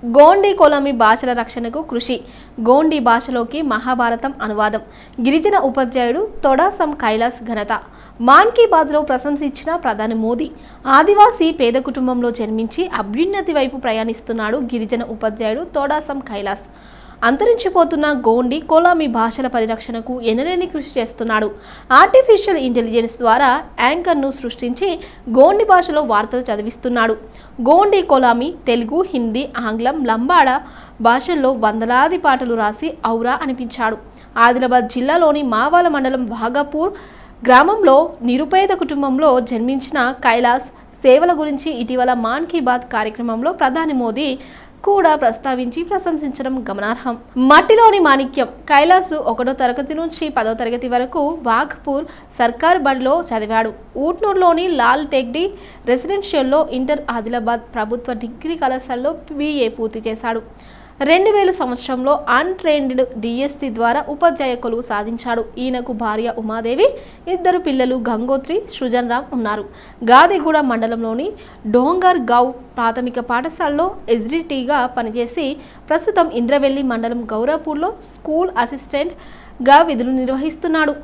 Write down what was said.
గోండి కొలమి భాషల రక్షణకు కృషి. గోండి భాషలోకి మహాభారతం అనువాదం. గిరిజన ఉపాధ్యాయుడు తొడాసం కైలాస్ ఘనత. మాన్ కీ బాత్లో ప్రశంసించిన ప్రధాని మోదీ. ఆదివాసీ పేద కుటుంబంలో జన్మించి అభ్యున్నతి వైపు ప్రయాణిస్తున్నాడు గిరిజన ఉపాధ్యాయుడు తొడాసం కైలాస్. అంతరించిపోతున్న గోండి కొలామి భాషల పరిరక్షణకు ఎనలేని కృషి చేస్తున్నాడు. ఆర్టిఫిషియల్ ఇంటెలిజెన్స్ ద్వారా యాంకర్ను సృష్టించి గోండి భాషలో వార్తలు చదివిస్తున్నాడు. గోండి కొలామి తెలుగు, హిందీ, ఆంగ్లం, లంబాడ భాషల్లో వందలాది పాటలు రాసి ఔరా అనిపించాడు. ఆదిలాబాద్ జిల్లాలోని మావాల మండలం భాగపూర్ గ్రామంలో నిరుపేద కుటుంబంలో జన్మించిన కైలాస్ సేవల గురించి ఇటీవల మాన్ కీ బాత్ కార్యక్రమంలో ప్రధాని మోదీ కూడా ప్రస్తావించి ప్రశంసించడం గమనార్హం. మట్టిలోని మాణిక్యం. కైలాస్ 1వ తరగతి నుంచి 10వ తరగతి వరకు వాఘపూర్ సర్కార్ బడిలో చదివాడు. ఊట్నూరులోని లాల్ టెక్డీ రెసిడెన్షియల్లో ఇంటర్, ఆదిలాబాద్ ప్రభుత్వ డిగ్రీ కళాశాలలో BA పూర్తి చేశాడు. 2000 సంవత్సరంలో అన్ట్రైన్డ్ DST ద్వారా ఉపాధ్యాయ కొలువు సాధించాడు. ఈయనకు భార్య ఉమాదేవి, 2 పిల్లలు గంగోత్రి, సృజన్ రామ్ ఉన్నారు. గాదిగూడ మండలంలోని డోంగర్ గౌ ప్రాథమిక పాఠశాలలో SDTగా పనిచేసి ప్రస్తుతం ఇంద్రవెల్లి మండలం గౌరాపూర్లో స్కూల్ అసిస్టెంట్గా విధులు నిర్వహిస్తున్నాడు.